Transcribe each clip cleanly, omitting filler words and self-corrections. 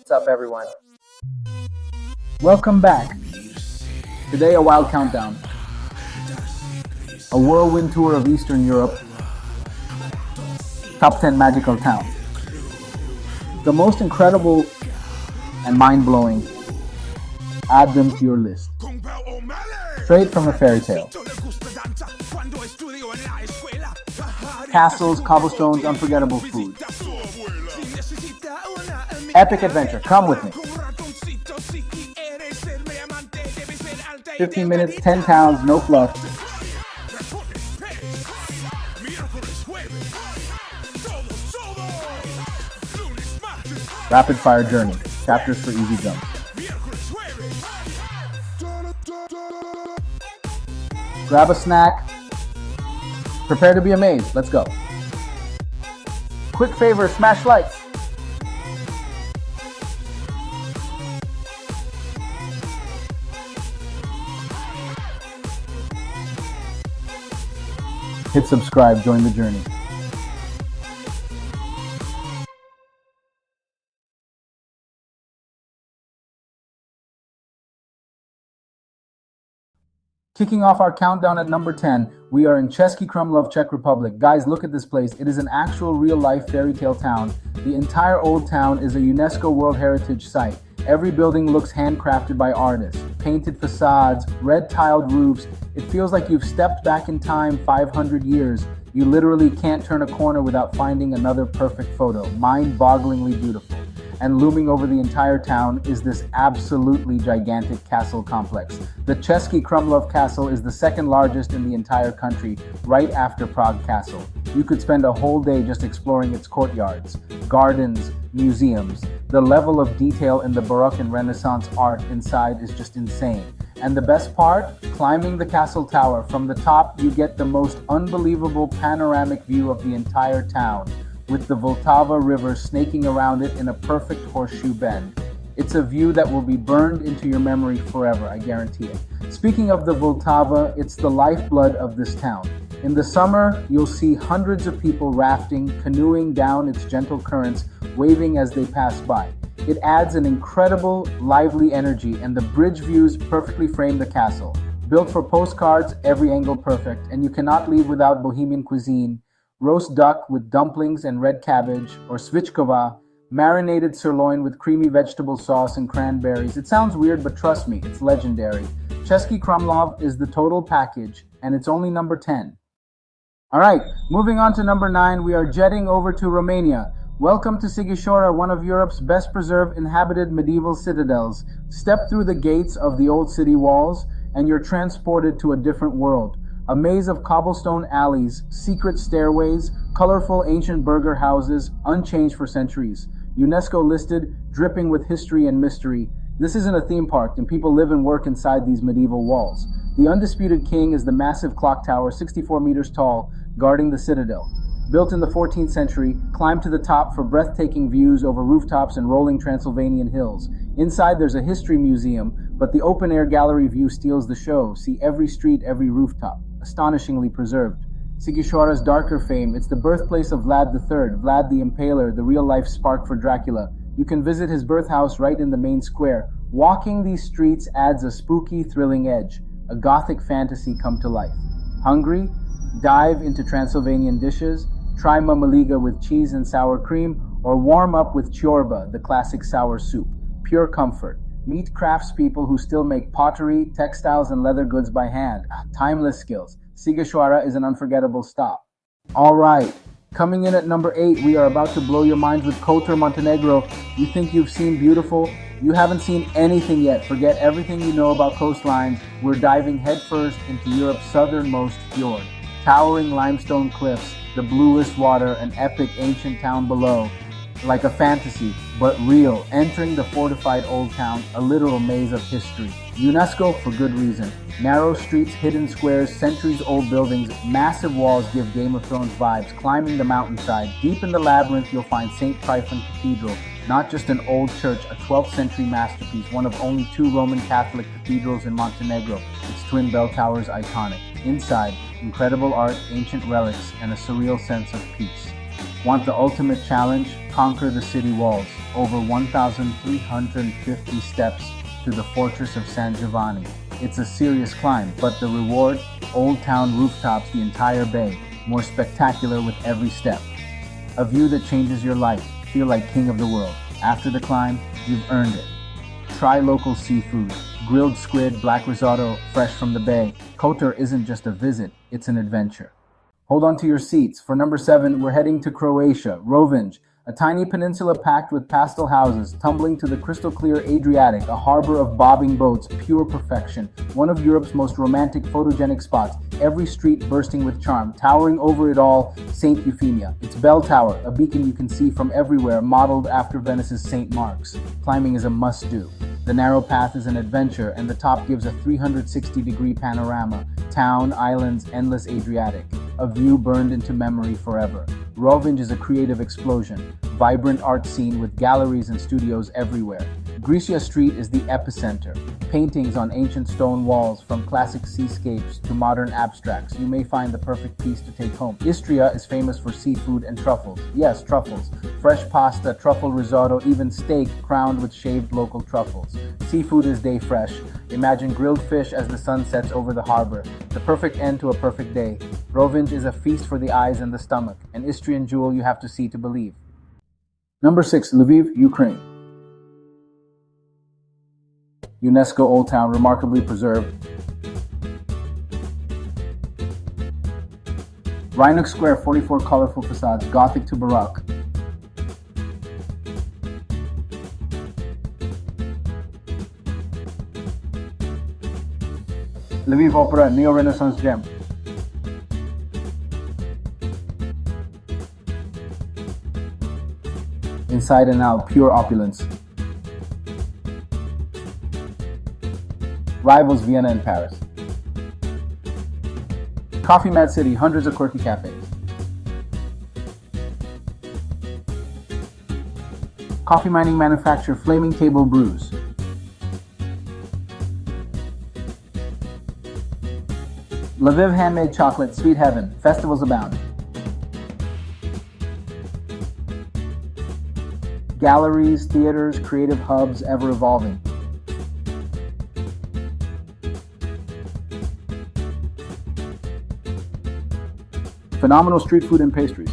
What's up, everyone? Welcome back. Today, a wild countdown. A whirlwind tour of Eastern Europe. Top 10 magical towns. The most incredible and mind-blowing. Add them to your list. Straight from a fairy tale. Castles, cobblestones, unforgettable food. Epic adventure. Come with me. 15 minutes, 10 towns, no fluff. Rapid fire journey. Chapters for easy jumps. Grab a snack. Prepare to be amazed. Let's go. Quick favor, smash likes. Hit subscribe, join the journey. Kicking off our countdown at number 10, we are in Český Krumlov, Czech Republic. Guys, look at this place. It is an actual real-life fairy tale town. The entire old town is a UNESCO World Heritage Site. Every building looks handcrafted by artists. Painted facades, red tiled roofs. It feels like you've stepped back in time 500 years. You literally can't turn a corner without finding another perfect photo. Mind-bogglingly beautiful. And looming over the entire town is this absolutely gigantic castle complex. The Český Krumlov Castle is the second largest in the entire country, right after Prague Castle. You could spend a whole day just exploring its courtyards, gardens, museums. The level of detail in the Baroque and Renaissance art inside is just insane. And the best part? Climbing the castle tower. From the top, you get the most unbelievable panoramic view of the entire town, with the Vltava River snaking around it in a perfect horseshoe bend. It's a view that will be burned into your memory forever, I guarantee it. Speaking of the Vltava, it's the lifeblood of this town. In the summer, you'll see hundreds of people rafting, canoeing down its gentle currents, waving as they pass by. It adds an incredible, lively energy, and the bridge views perfectly frame the castle. Built for postcards, every angle perfect, and you cannot leave without Bohemian cuisine. Roast duck with dumplings and red cabbage, or svichkova, marinated sirloin with creamy vegetable sauce and cranberries. It sounds weird, but trust me, it's legendary. Český Krumlov is the total package, and it's only number 10. Alright, moving on to number 9, we are jetting over to Romania. Welcome to Sighişoara, one of Europe's best preserved inhabited medieval citadels. Step through the gates of the old city walls, and you're transported to a different world. A maze of cobblestone alleys, secret stairways, colorful ancient burgher houses, unchanged for centuries. UNESCO listed, dripping with history and mystery. This isn't a theme park, and people live and work inside these medieval walls. The undisputed king is the massive clock tower, 64 meters tall, guarding the citadel. Built in the 14th century, climb to the top for breathtaking views over rooftops and rolling Transylvanian hills. Inside there's a history museum, but the open-air gallery view steals the show. See every street, every rooftop. Astonishingly preserved. Sighişoara's darker fame, it's the birthplace of Vlad III, Vlad the Impaler, the real-life spark for Dracula. You can visit his birthhouse right in the main square. Walking these streets adds a spooky, thrilling edge, a gothic fantasy come to life. Hungry? Dive into Transylvanian dishes, try mamaliga with cheese and sour cream, or warm up with ciorba, the classic sour soup. Pure comfort. Meet craftspeople who still make pottery, textiles, and leather goods by hand. Timeless skills. Sighişoara is an unforgettable stop. Alright, coming in at number 8, we are about to blow your minds with Kotor, Montenegro. You think you've seen beautiful? You haven't seen anything yet. Forget everything you know about coastlines. We're diving headfirst into Europe's southernmost fjord. Towering limestone cliffs, the bluest water, an epic ancient town below. Like a fantasy, but real, entering the fortified old town, a literal maze of history. UNESCO for good reason. Narrow streets, hidden squares, centuries-old buildings, massive walls give Game of Thrones vibes. Climbing the mountainside, deep in the labyrinth, you'll find St. Tryphon Cathedral. Not just an old church, a 12th century masterpiece, one of only 2 Roman Catholic cathedrals in Montenegro. Its twin bell towers iconic. Inside, incredible art, ancient relics, and a surreal sense of peace. Want the ultimate challenge? Conquer the city walls. over 1,350 steps to the fortress of San Giovanni. It's a serious climb, but the reward? Old town rooftops the entire bay, more spectacular with every step. A view that changes your life. Feel like king of the world. After the climb, you've earned it. Try local seafood. Grilled squid, black risotto, fresh from the bay. Kotor isn't just a visit, it's an adventure. Hold on to your seats. For number 7, we're heading to Croatia, Rovinj, a tiny peninsula packed with pastel houses, tumbling to the crystal clear Adriatic, a harbor of bobbing boats, pure perfection. One of Europe's most romantic photogenic spots, every street bursting with charm. Towering over it all, St. Euphemia. Its bell tower, a beacon you can see from everywhere, modeled after Venice's St. Mark's. Climbing is a must-do. The narrow path is an adventure, and the top gives a 360-degree panorama. Town, islands, endless Adriatic. A view burned into memory forever. Rovinj is a creative explosion. Vibrant art scene with galleries and studios everywhere. Grecia Street is the epicenter. Paintings on ancient stone walls, from classic seascapes to modern abstracts. You may find the perfect piece to take home. Istria is famous for seafood and truffles. Yes, truffles. Fresh pasta, truffle risotto, even steak crowned with shaved local truffles. Seafood is day fresh. Imagine grilled fish as the sun sets over the harbor. The perfect end to a perfect day. Rovinj is a feast for the eyes and the stomach. An Istrian jewel you have to see to believe. Number 6, Lviv, Ukraine. UNESCO Old Town, remarkably preserved. Rynok Square, 44 colorful facades, Gothic to Baroque. Lviv Opera, Neo-Renaissance gem. Inside and out, pure opulence. Rivals Vienna and Paris. Coffee Mad City, hundreds of quirky cafes. Coffee mining manufacturer, Flaming Table Brews. Lviv handmade chocolate, sweet heaven. Festivals abound. Galleries, theaters, creative hubs, ever evolving. Phenomenal street food and pastries.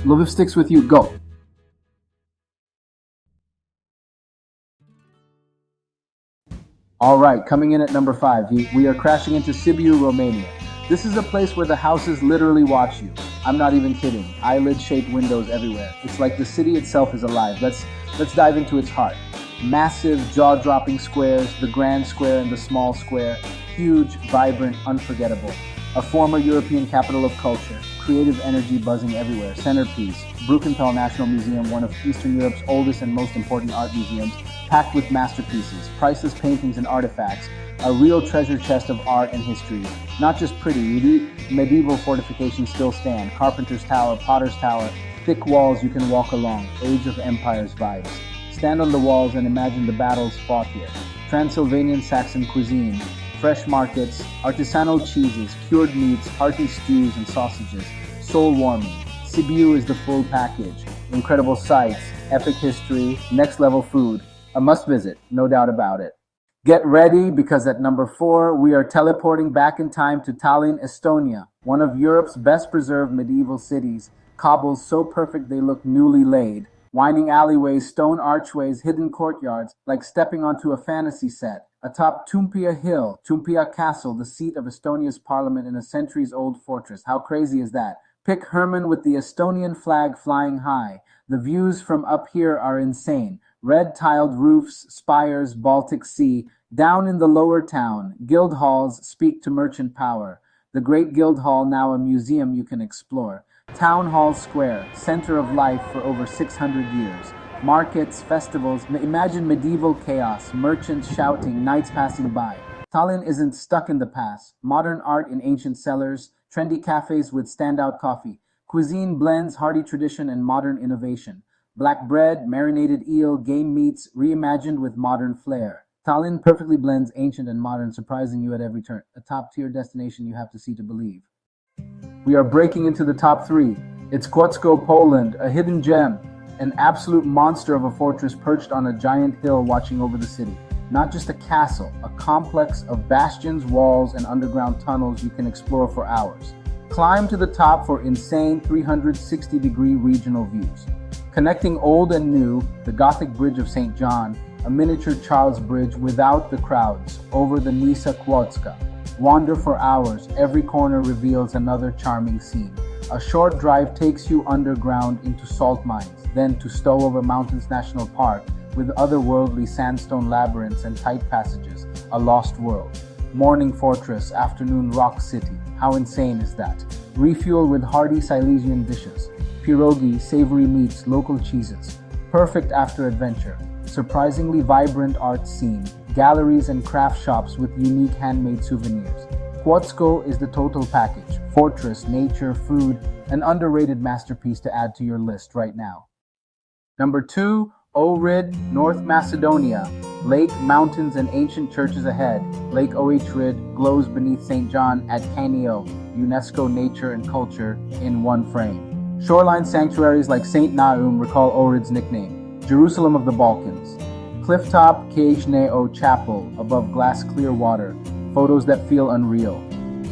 Lviv sticks with you. Go. All right, coming in at number 5, we are crashing into Sibiu, Romania. This is a place where the houses literally watch you. I'm not even kidding. Eyelid-shaped windows everywhere. It's like the city itself is alive. Let's dive into its heart. Massive, jaw-dropping squares, the grand square and the small square. Huge, vibrant, unforgettable. A former European capital of culture. Creative energy buzzing everywhere. Centerpiece. Brukenthal National Museum, one of Eastern Europe's oldest and most important art museums, packed with masterpieces, priceless paintings and artifacts. A real treasure chest of art and history. Not just pretty, medieval fortifications still stand. Carpenter's Tower, Potter's Tower, thick walls you can walk along. Age of Empires vibes. Stand on the walls and imagine the battles fought here. Transylvanian Saxon cuisine. Fresh markets, artisanal cheeses, cured meats, hearty stews and sausages. Soul-warming. Sibiu is the full package. Incredible sights, epic history, next-level food. A must-visit, no doubt about it. Get ready, because at number 4, we are teleporting back in time to Tallinn, Estonia, one of Europe's best-preserved medieval cities. Cobbles so perfect they look newly laid. Winding alleyways, stone archways, hidden courtyards, like stepping onto a fantasy set. Atop Toompea Hill, Toompea Castle, the seat of Estonia's parliament in a centuries-old fortress. How crazy is that? Pick Herman with the Estonian flag flying high. The views from up here are insane. Red tiled roofs, spires, Baltic Sea. Down in the lower town, guild halls speak to merchant power. The Great Guild Hall, now a museum you can explore. Town Hall Square, center of life for over 600 years. Markets, festivals, imagine medieval chaos, merchants shouting, knights passing by. Tallinn isn't stuck in the past. Modern art in ancient cellars, trendy cafes with standout coffee. Cuisine blends hearty tradition and modern innovation. Black bread, marinated eel, game meats, reimagined with modern flair. Tallinn perfectly blends ancient and modern, surprising you at every turn. A top-tier destination you have to see to believe. We are breaking into the top 3. It's Kłodzko, Poland, a hidden gem, an absolute monster of a fortress perched on a giant hill watching over the city. Not just a castle, a complex of bastions, walls, and underground tunnels you can explore for hours. Climb to the top for insane 360-degree regional views. Connecting old and new, the Gothic Bridge of St. John, a miniature Charles Bridge without the crowds, over the Nisa Kłodzka. Wander for hours, every corner reveals another charming scene. A short drive takes you underground into salt mines, then to Stołowe Mountains National Park, with otherworldly sandstone labyrinths and tight passages, a lost world. Morning fortress, afternoon rock city. How insane is that? Refuel with hearty Silesian dishes. Pierogi, savory meats, local cheeses. Perfect after adventure. Surprisingly vibrant art scene. Galleries and craft shops with unique handmade souvenirs. Kłodzko is the total package. Fortress, nature, food, an underrated masterpiece to add to your list right now. Number 2, Ohrid, North Macedonia. Lake, mountains, and ancient churches ahead. Lake Ohrid glows beneath St. John at Canio, UNESCO Nature and Culture in one frame. Shoreline sanctuaries like St. Naum recall Ohrid's nickname, Jerusalem of the Balkans. Clifftop Sighişoara Chapel above glass-clear water, photos that feel unreal.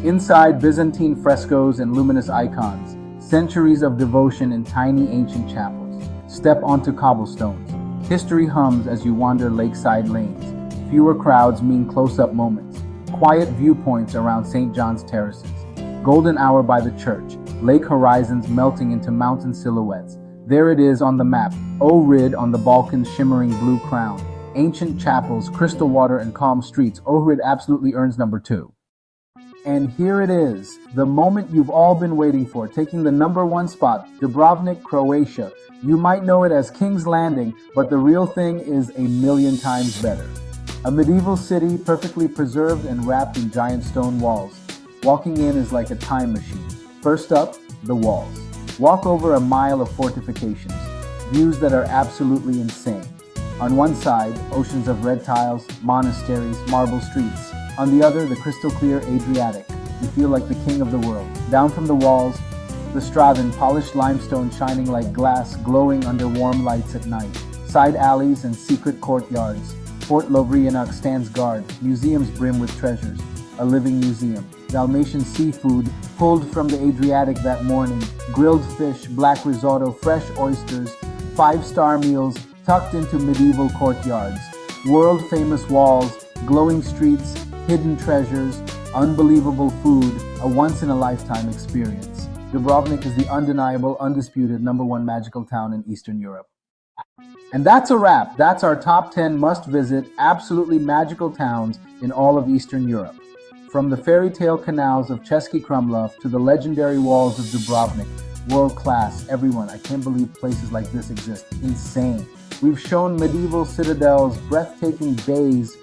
Inside, Byzantine frescoes and luminous icons, centuries of devotion in tiny ancient chapels. Step onto cobblestones. History hums as you wander lakeside lanes. Fewer crowds mean close-up moments. Quiet viewpoints around St. John's terraces. Golden hour by the church. Lake horizons melting into mountain silhouettes. There it is on the map. Ohrid on the Balkans' shimmering blue crown. Ancient chapels, crystal water, and calm streets. Ohrid absolutely earns number 2. And here it is, the moment you've all been waiting for, taking the number 1 spot, Dubrovnik, Croatia. You might know it as King's Landing, but the real thing is a million times better. A medieval city perfectly preserved and wrapped in giant stone walls. Walking in is like a time machine. First up, the walls. Walk over a mile of fortifications, views that are absolutely insane. On one side, oceans of red tiles, monasteries, marble streets. On the other, the crystal clear Adriatic. You feel like the king of the world. Down from the walls, the Straven, polished limestone shining like glass, glowing under warm lights at night. Side alleys and secret courtyards. Fort Lovrijenac stands guard. Museums brim with treasures. A living museum. Dalmatian seafood pulled from the Adriatic that morning. Grilled fish, black risotto, fresh oysters. 5-star meals tucked into medieval courtyards. World-famous walls, glowing streets, hidden treasures, unbelievable food, a once-in-a-lifetime experience. Dubrovnik is the undeniable, undisputed number 1 magical town in Eastern Europe. And that's a wrap. That's our top 10 must-visit, absolutely magical towns in all of Eastern Europe. From the fairy tale canals of Český Krumlov to the legendary walls of Dubrovnik, world-class, everyone. I can't believe places like this exist. Insane. We've shown medieval citadels, breathtaking bays,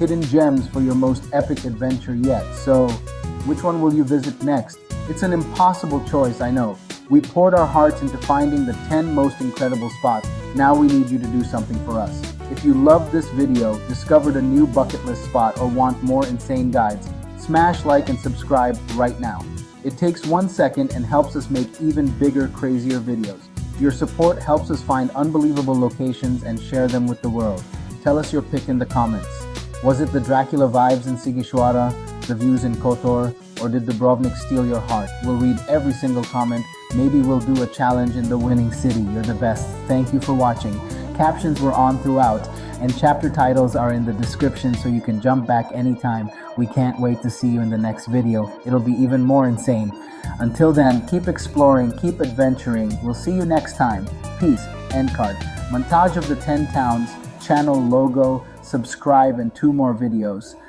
hidden gems for your most epic adventure yet. So, which one will you visit next? It's an impossible choice, I know. We poured our hearts into finding the 10 most incredible spots. Now we need you to do something for us. If you loved this video, discovered a new bucket list spot, or want more insane guides, smash like and subscribe right now. It takes 1 second and helps us make even bigger, crazier videos. Your support helps us find unbelievable locations and share them with the world. Tell us your pick in the comments. Was it the Dracula vibes in Sighişoara, the views in Kotor, or did Dubrovnik steal your heart? We'll read every single comment. Maybe we'll do a challenge in the winning city. You're the best. Thank you for watching. Captions were on throughout, and chapter titles are in the description so you can jump back anytime. We can't wait to see you in the next video. It'll be even more insane. Until then, keep exploring, keep adventuring. We'll see you next time. Peace. End card. Montage of the 10 towns, channel logo, subscribe, and 2 more videos.